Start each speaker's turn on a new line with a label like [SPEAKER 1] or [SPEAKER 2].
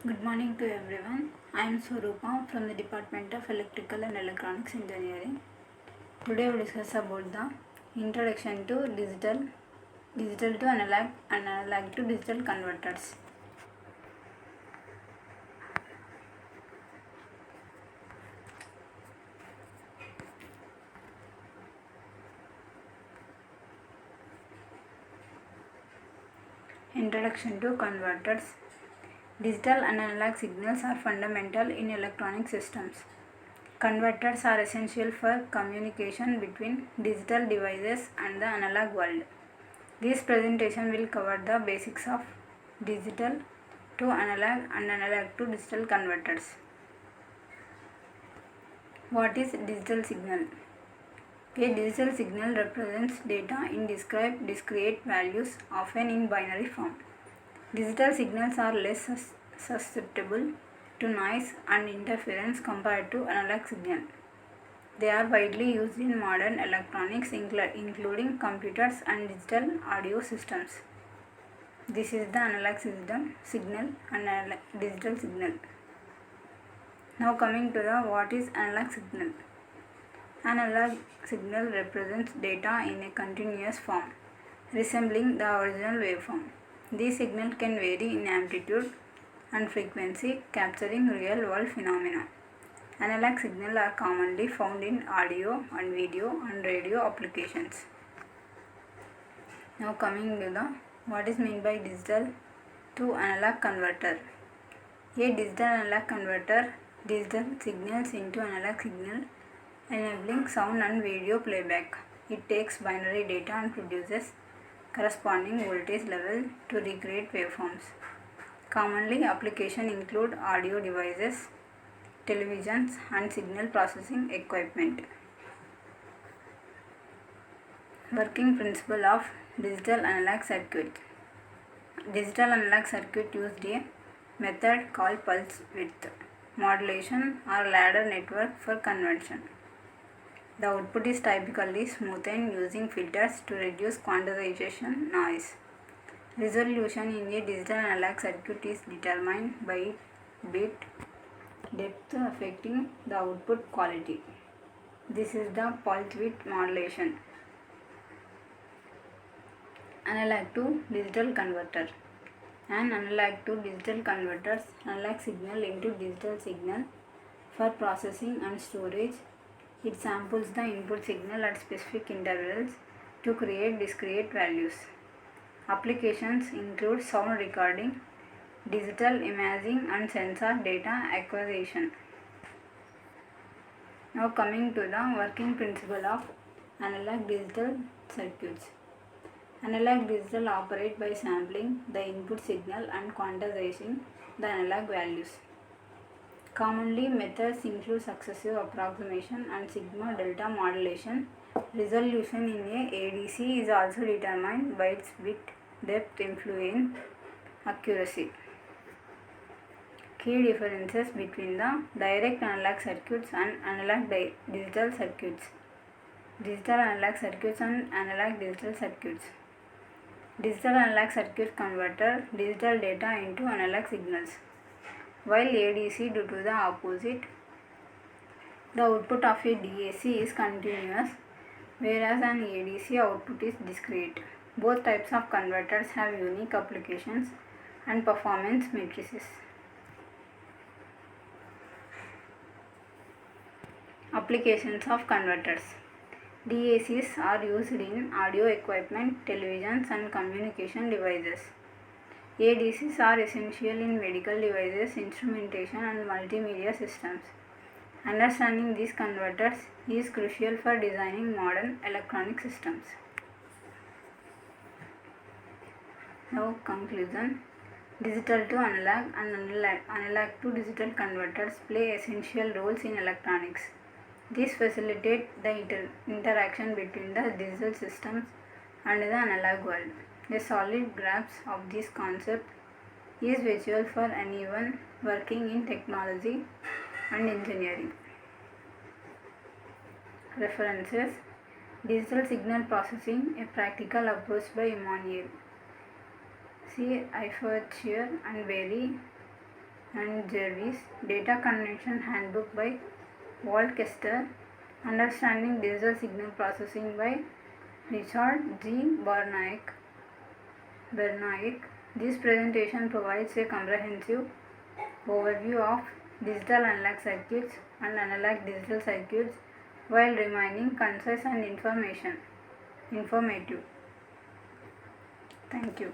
[SPEAKER 1] Good morning to everyone. I am Swarupa from the Department of Electrical and Electronics Engineering. Today we discuss about the introduction to digital to analog and analog to digital converters. Introduction to converters. Digital and analog signals are fundamental in electronic systems. Converters are essential for communication between digital devices and the analog world. This presentation will cover the basics of digital to analog and analog to digital converters. What is digital signal? A digital signal represents data in discrete values, often in binary form. Digital signals are less susceptible to noise and interference compared to analog signal. They are widely used in modern electronics including computers and digital audio systems. This is the analog signal and digital signal. Now coming to the what is analog signal. Analog signal represents data in a continuous form, resembling the original waveform. This signal can vary in amplitude and frequency, capturing real-world phenomena. Analog signals are commonly found in audio and video and radio applications. Now coming to the what is meant by digital to analog converter. A digital analog converter digital signals into analog signal, enabling sound and video playback. It takes binary data and produces corresponding voltage level to recreate waveforms. Commonly, applications include audio devices, televisions, and signal processing equipment. Working principle of digital analog circuit. Digital analog circuit used a method called pulse width modulation or ladder network for conversion. The output is typically smoothened using filters to reduce quantization noise. Resolution in a digital analog circuit is determined by bit depth affecting the output quality. This is the pulse width modulation. Analog to digital converter. An analog to digital converters analog signal into digital signal for processing and storage. It samples the input signal at specific intervals to create discrete values. Applications include sound recording, digital imaging, and sensor data acquisition. Now coming to the working principle of analog digital circuits. Analog digital operate by sampling the input signal and quantizing the analog values. Commonly, methods include successive approximation and sigma delta modulation. Resolution in a ADC is also determined by its bit depth influence accuracy. Key differences between the direct analog circuits and analog digital circuits. Digital analog circuits and analog digital circuits. Digital analog circuit converter digital data into analog signals, while ADC do to the opposite. The output of a DAC is continuous, whereas an ADC output is discrete. Both types of converters have unique applications and performance matrices. Applications of converters. DACs are used in audio equipment, televisions, and communication devices. ADCs are essential in medical devices, instrumentation, and multimedia systems. Understanding these converters is crucial for designing modern electronic systems. Now conclusion. Digital to analog and analog to digital converters play essential roles in electronics. This facilitates the interaction between the digital systems and the analog world. A solid grasp of this concept is vital for anyone working in technology and engineering. References: Digital Signal Processing, a Practical Approach by Emmanuel. See Eifertshire and Bailey, and Jervis, Data Convention Handbook by Walt Kester, Understanding Digital Signal Processing by Richard G. Bernaik. This presentation provides a comprehensive overview of digital analog circuits and analog digital circuits while remaining concise and informative. Thank you.